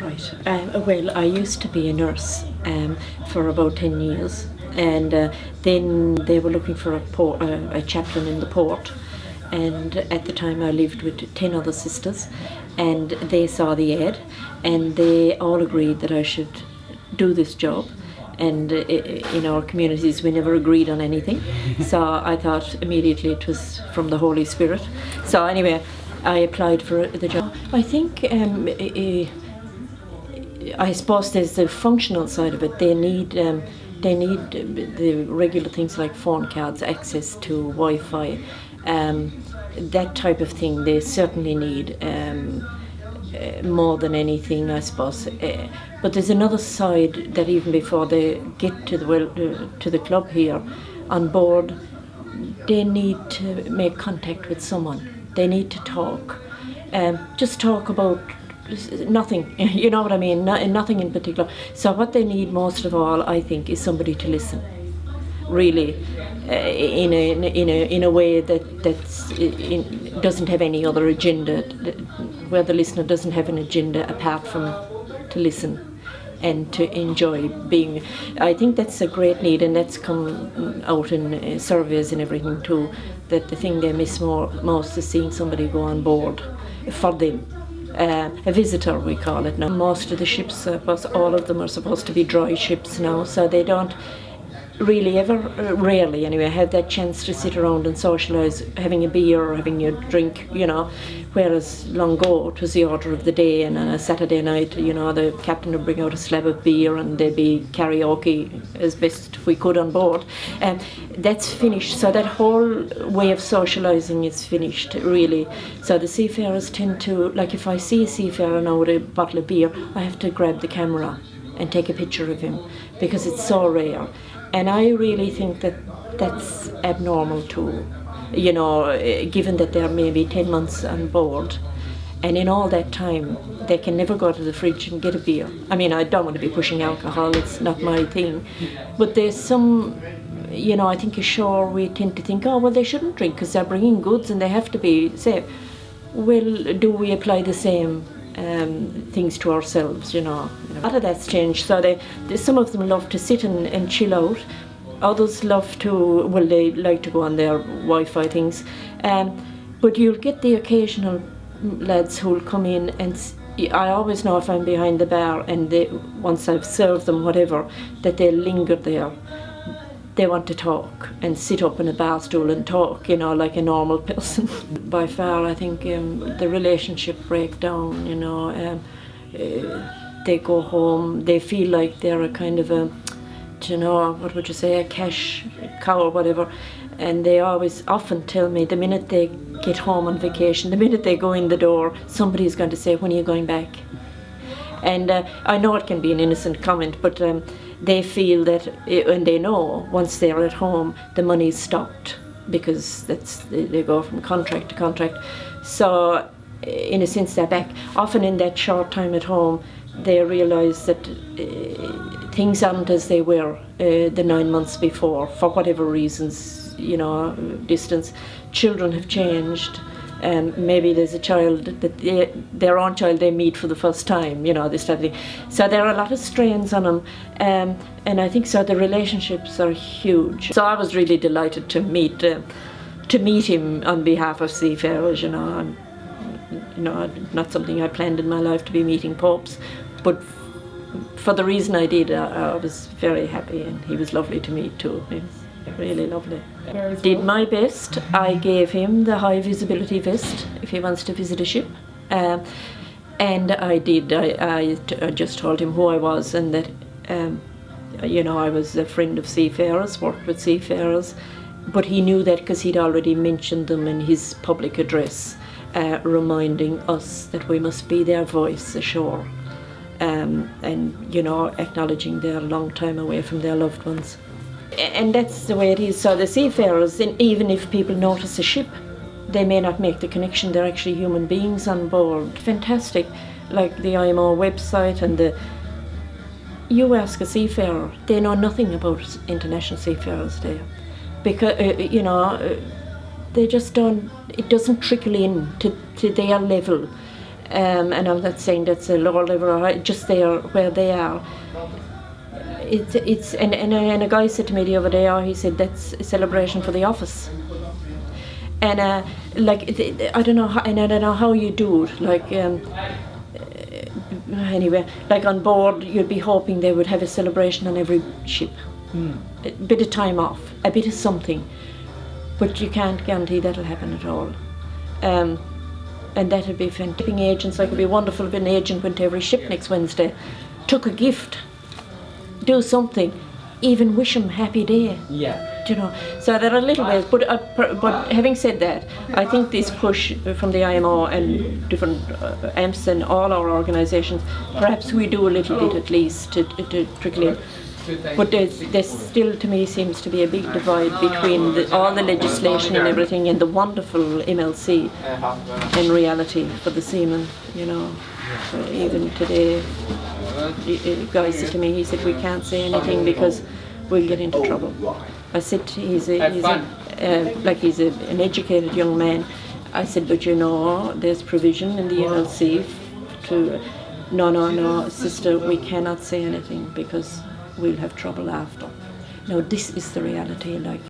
Right. Well, I used to be a nurse for about 10 years, and then they were looking for a chaplain in the port, and at the time I lived with 10 other sisters, and they saw the ad, and they all agreed that I should do this job. And in our communities we never agreed on anything, so I thought immediately it was from the Holy Spirit. So anyway, I applied for the job. I think I suppose there's the functional side of it. They need the regular things like phone cards, access to Wi-Fi, that type of thing. They certainly need more than anything, I suppose. But there's another side that even before they get to the club here on board, they need to make contact with someone. They need to talk, just talk about nothing. You know what I mean? Nothing in particular. So what they need most of all, I think, is somebody to listen. Really, in a way that doesn't have any other agenda, where the listener doesn't have an agenda apart from to listen and to enjoy being. I think that's a great need, and that's come out in surveys and everything too, that the thing they miss most is seeing somebody go on board for them. A visitor, we call it now. Most of the ships, all of them are supposed to be dry ships now, so they don't really ever, rarely anyway, have that chance to sit around and socialise, having a beer or having a drink, you know, whereas long ago it was the order of the day, and on a Saturday night, you know, the captain would bring out a slab of beer and there'd be karaoke as best we could on board. And that's finished, so that whole way of socialising is finished, really. So the seafarers tend to, like if I see a seafarer now with a bottle of beer, I have to grab the camera and take a picture of him, because it's so rare. And I really think that that's abnormal too, you know, given that they're maybe 10 months on board, and in all that time they can never go to the fridge and get a beer. I mean, I don't want to be pushing alcohol, it's not my thing, but there's some, you know, I think ashore we tend to think, oh well, they shouldn't drink because they're bringing goods and they have to be safe. Well, do we apply the same things to ourselves, you know? A lot of that's changed. So some of them love to sit and chill out. Others love to, well, they like to go on their Wi-Fi things. But you'll get the occasional lads who'll come in, and I always know if I'm behind the bar and once I've served them whatever, that they'll linger there. They want to talk and sit up in a bar stool and talk, you know, like a normal person. By far, I think the relationship breakdown, you know, they go home, they feel like they're a kind of a, you know, what would you say, a cash cow or whatever, and they often tell me the minute they get home on vacation, the minute they go in the door, somebody's going to say, when are you going back? And I know it can be an innocent comment, but they feel that, and they know once they're at home, the money's stopped, because they go from contract to contract. So in a sense they're back. Often in that short time at home, they realise that things aren't as they were the 9 months before, for whatever reasons, you know, distance. Children have changed. Maybe there's a child that their own child they meet for the first time, you know, this type of thing. So there are a lot of strains on them, and I think so the relationships are huge. So I was really delighted to meet him on behalf of Seafarers, you know. Not something I planned in my life to be meeting popes, but for the reason I did, I was very happy, and he was lovely to meet too. He was really lovely. Did my best. I gave him the high visibility vest if he wants to visit a ship, and I did. I just told him who I was, and that you know, I was a friend of Seafarers, worked with Seafarers, but he knew that because he'd already mentioned them in his public address, reminding us that we must be their voice ashore, and you know, acknowledging their long time away from their loved ones. And that's the way it is. So the seafarers, even if people notice a ship, they may not make the connection. They're actually human beings on board. Fantastic. Like the IMO website, and you ask a seafarer, they know nothing about International Seafarers Day, because you know, they just don't. It doesn't trickle in to their level. And I'm not saying that's a law level, just there where they are. And a guy said to me the other day, he said that's a celebration for the office. And I don't know how, and I don't know how you do it. Anyway, like on board, you'd be hoping they would have a celebration on every ship. A bit of time off, a bit of something, but you can't guarantee that'll happen at all. And that'd be fantastic. Agents, like, it'd be wonderful if an agent went to every ship next Wednesday, took a gift, do something, even wish them happy day. Yeah. So there are little ways. But having said that, I think this push from the IMO and different AMSA and all our organisations, perhaps we do a little bit at least to trickle in. But there's still, to me, seems to be a big divide between all the legislation and everything and the wonderful MLC in reality for the seamen, So even today, a guy said to me, he said, we can't say anything because we'll get into trouble. I said, he's an educated young man. I said, but there's provision in the MLC to, no, sister, we cannot say anything because we'll have trouble after. Now, this is the reality,